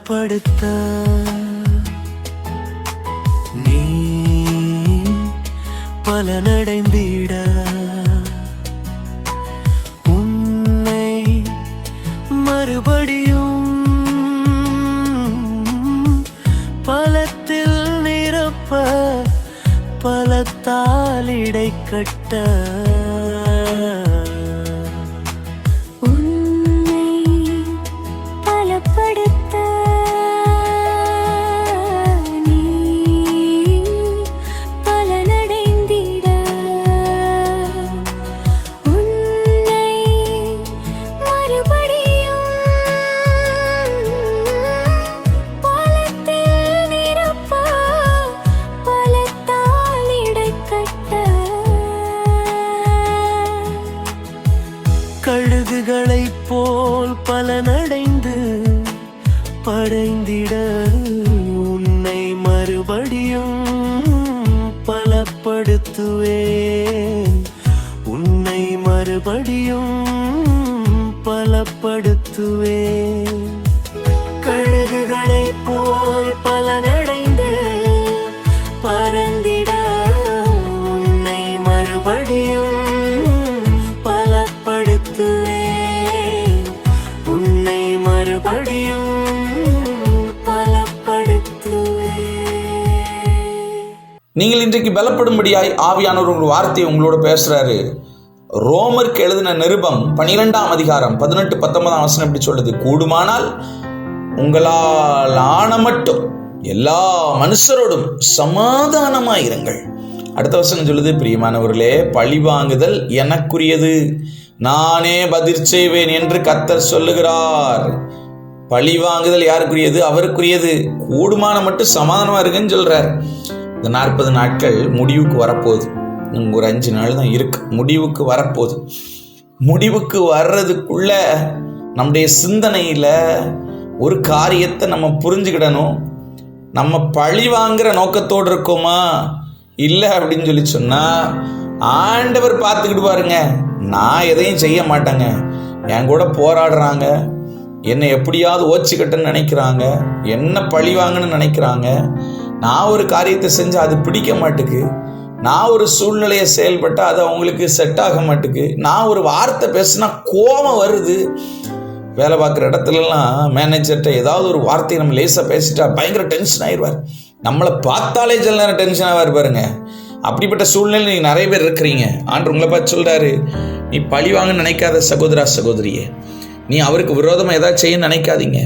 பலப்படுத்த நீ பலனடைந்திட உன்னை மறுபடியும் பலத்தில் நிரப்ப பலத்தால் இடை கட்ட கழுகுகளைப் போல் பலனடைந்து படைந்திட உன்னை மறுபடியும் பலப்படுத்துவேன். உன்னை மறுபடியும் பலப்படுத்துவேன். கழுகுகளைப் போல் பலனடைந்து பறந்திட உன்னை மறுபடியும் உன்னை மறுபடியும் நீங்கள் இன்றைக்கு பலப்படும்படியாய் ஆவியானவர் ஒரு வார்த்தையை உங்களோட பேசுறாரு. ரோமருக்கு எழுதின நிருபம் 12ஆம் அதிகாரம் 18-19 வசனம் இப்படி சொல்லுது, கூடுமானால் உங்களால் ஆன மட்டும் எல்லா மனுஷரோடும் சமாதானமாயிருங்கள். அடுத்த வசனம் சொல்லுது, பிரியமானவர்களே, பழி வாங்குதல் எனக்குரியது, நானே பதில் செய்வேன் என்று கர்த்தர் சொல்லுகிறார். பழி வாங்குதல் யாருக்குரியது? அவருக்குரியது. கூடுமான மட்டும் சமாதானமா இருக்குன்னு சொல்றார். இந்த 40 நாட்கள் முடிவுக்கு வரப்போகுது. ஒரு 5 நாள் தான் இருக்கு, முடிவுக்கு வரப்போகுது. முடிவுக்கு வர்றதுக்குள்ள நம்முடைய சிந்தனையில ஒரு காரியத்தை நம்ம புரிஞ்சுக்கிடணும். நம்ம பழி வாங்குற நோக்கத்தோடு இருக்கோமா இல்லை அப்படின்னு சொல்லி சொன்னா, ஆண்டவர் பார்த்துக்கிட்டு பாருங்க, நான் எதையும் செய்ய மாட்டேங்க, என் கூட போராடுறாங்க, என்னை எப்படியாவது ஓச்சிக்கட்டுன்னு நினைக்கிறாங்க, என்ன பழி வாங்கன்னு நினைக்கிறாங்க, நான் ஒரு காரியத்தை செஞ்சு அது பிடிக்க மாட்டுக்கு, நான் ஒரு சூழ்நிலையை செயல்பட்டால் அது அவங்களுக்கு செட் ஆக மாட்டுக்கு, நான் ஒரு வார்த்தை பேசுனா கோபம் வருது. வேலை பார்க்குற இடத்துலலாம் மேனேஜர்கிட்ட ஏதாவது ஒரு வார்த்தையை நம்ம லேசாக பேசிட்டா பயங்கர டென்ஷன் ஆயிடுவார். நம்மளை பார்த்தாலே சில நேரம் டென்ஷனாக இருப்பாருங்க. அப்படிப்பட்ட சூழ்நிலை நீங்கள் நிறைய பேர் இருக்கிறீங்க. ஆண்டவர் உங்களை பார்த்து சொல்கிறாரு, நீ பழி வாங்கன்னு நினைக்காத சகோதரா சகோதரியே, நீ அவருக்கு விரோதமாக ஏதாவது செய்யணும்னு நினைக்காதீங்க.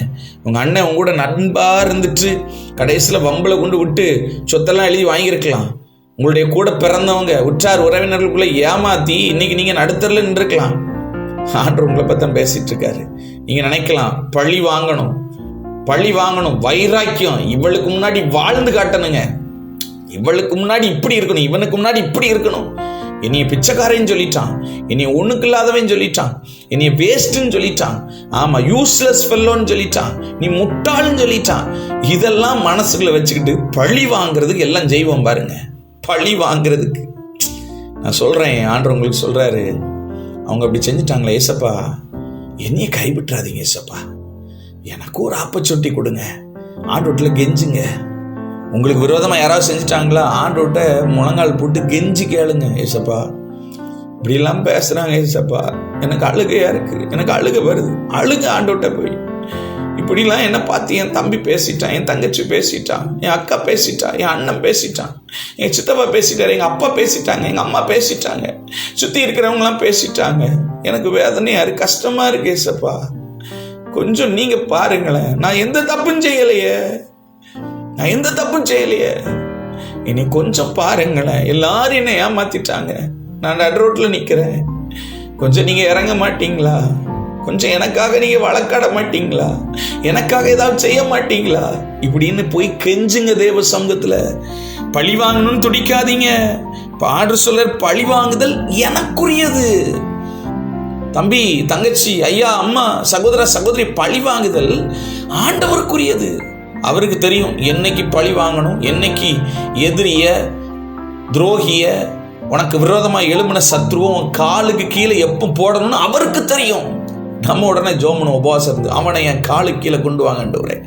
உங்கள் அண்ணன் உங்க கூட நண்பாக இருந்துட்டு கடைசியில் வம்பளை கொண்டு விட்டு சொத்தெல்லாம் எழுதி வாங்கியிருக்கலாம். உங்களுடைய கூட பிறந்தவங்க உற்றார் உறவினர்களுக்குள்ளே ஏமாற்றி இன்னைக்கு நீங்கள் நடுத்தரில் நின்றுருக்கலாம். ஆண்டவர் உங்களை பற்றி தான் பேசிட்டு இருக்காரு. நீங்கள் நினைக்கலாம் பழி வாங்கணும், பழி வாங்கணும், வைராக்கியம், இவளுக்கு முன்னாடி வாழ்ந்து காட்டணுங்க, இவளுக்கு முன்னாடி இப்படி இருக்கணும், இவனுக்கு முன்னாடி இப்படி இருக்கணும், என்னைய பிச்சைக்காரன்னு சொல்லிட்டான், என்னைய ஒண்ணுக்கு இல்லாதவன் சொல்லிட்டான், என்னைய வேஸ்ட்ன்னு சொல்லிட்டான், ஆமா யூஸ்லெஸ் ஃபெல்லோன்னு சொல்லிட்டான், நீ முட்டாள்னு சொல்லிட்டான். இதெல்லாம் மனசுக்குள்ள வச்சுக்கிட்டு பழி வாங்குறதுக்கு எல்லாம் செய்வோம் பாருங்க. பழி வாங்குறதுக்கு நான் சொல்றேன், ஆண்டவர் உங்களுக்கு சொல்றாரு, அவங்க அப்படி செஞ்சுட்டாங்களே, ஏசப்பா என்னைய கைவிட்டுறாதீங்க ஏசப்பா, எனக்கு ஒரு ஆப்பர்ச்சுனிட்டி கொடுங்க, ஆண்டவர்கிட்ட கெஞ்சுங்க. உங்களுக்கு விரோதமாக யாராவது செஞ்சுட்டாங்களா, ஆண்டவர்கிட்ட முழங்கால் போட்டு கெஞ்சி கேளுங்க, ஏசப்பா இப்படிலாம் பேசுகிறாங்க ஏசப்பா, எனக்கு அழுகையாக இருக்குது, எனக்கு அழுகை வருது, அழுக ஆண்டவர்கிட்ட போய். இப்படிலாம் என்னை பார்த்து என் தம்பி பேசிட்டான், என் தங்கச்சி பேசிட்டான், என் அக்கா பேசிட்டா, என் அண்ணன் பேசிட்டான், என் சித்தப்பா பேசிட்டாரு, எங்கள் அப்பா பேசிட்டாங்க, எங்கள் அம்மா பேசிட்டாங்க, சுற்றி இருக்கிறவங்களாம் பேசிட்டாங்க, எனக்கு வேதனையாக இருக்கு, கஷ்டமாக இருக்கு ஏசப்பா, கொஞ்சம் நீங்கள் பாருங்களேன், நான் எந்த தப்பும் செய்யலையே, நான் எந்த தப்பும் செய்யலையே, இனி கொஞ்சம் பாருங்களேன், எல்லாரும் என்னை ஏமாத்திட்டாங்க, நான் நடு ரோட்டில் நிற்கிறேன், கொஞ்சம் நீங்கள் இறங்க மாட்டீங்களா, கொஞ்சம் எனக்காக நீங்க வழக்காட மாட்டீங்களா, எனக்காக ஏதாவது செய்ய மாட்டீங்களா இப்படின்னு போய் கெஞ்சுங்க தேவ சமூகத்துல. பழி வாங்கணும்னு துடிக்காதீங்க. ஆண்டவர் சொல்றார், பழி வாங்குதல் எனக்குரியது. தம்பி தங்கச்சி ஐயா அம்மா சகோதர சகோதரி, பழி வாங்குதல் ஆண்டவருக்குரியது. அவருக்கு தெரியும் என்னைக்கு பழி வாங்கணும், என்னைக்கு எதிரிய துரோகிய உனக்கு விரோதமா எழும்பின சத்ருவம் உன் காலுக்கு கீழே எப்போ போடணும்னு அவருக்கு தெரியும். நம்ம உடனே ஜோமனும் உபவாசம் இருந்து அவனை என் காலுக்கு கீழே கொண்டு வாங்கன்றவரே,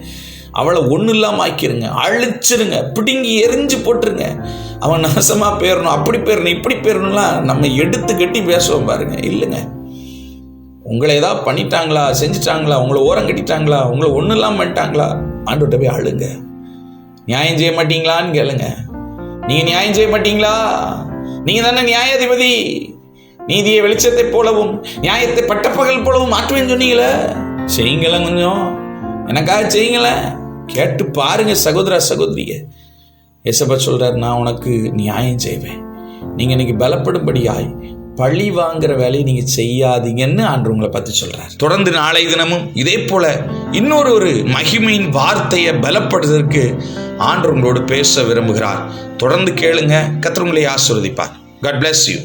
அவளை ஒன்றும் இல்லாமல் ஆக்கிருங்க, அழிச்சிருங்க, பிடுங்கி எரிஞ்சு போட்டுருங்க. அவன் நாசமாக போயிடணும், அப்படி போயிடணும், இப்படி போயிடணும்லாம் நம்ம எடுத்து கட்டி பேசுவோம் பாருங்க. இல்லைங்க, உங்களை ஏதாவது பண்ணிட்டாங்களா, செஞ்சிட்டாங்களா, உங்களை ஓரம் கட்டிட்டாங்களா, உங்களை ஒன்றும் இல்லாமல் பண்ணிட்டாங்களா, ஆண்டவர்கிட்ட போய் அழுங்க. நியாயம் செய்ய மாட்டீங்களான்னு கேளுங்க. நீங்கள் நியாயம் செய்ய மாட்டீங்களா? நீங்கள் தானே நியாயாதிபதி. நீதியை வெளிச்சத்தை போலவும் நியாயத்தை பட்டப்பகல் போலவும் மாற்றுவேன்னு சொன்னீங்களே, செய்யுங்களேன், கொஞ்சம் எனக்காக செய்யுங்களேன். கேட்டு பாருங்க சகோதர சகோதரிய. ஏசப்பா சொல்றார், நான் உனக்கு நியாயம் செய்வேன். நீங்க இன்னைக்கு பலப்படும்படியாய் பழி வாங்குற வேலையை நீங்க செய்யாதீங்கன்னு ஆண்டு உங்களை பத்தி சொல்றார். தொடர்ந்து நாளை தினமும் இதே போல இன்னொரு மகிமையின் வார்த்தையை பலப்படுவதற்கு ஆண்டு உங்களோடு பேச விரும்புகிறார். தொடர்ந்து கேளுங்க. கர்த்தர் உங்களை ஆசீர்வதிப்பார். God bless you.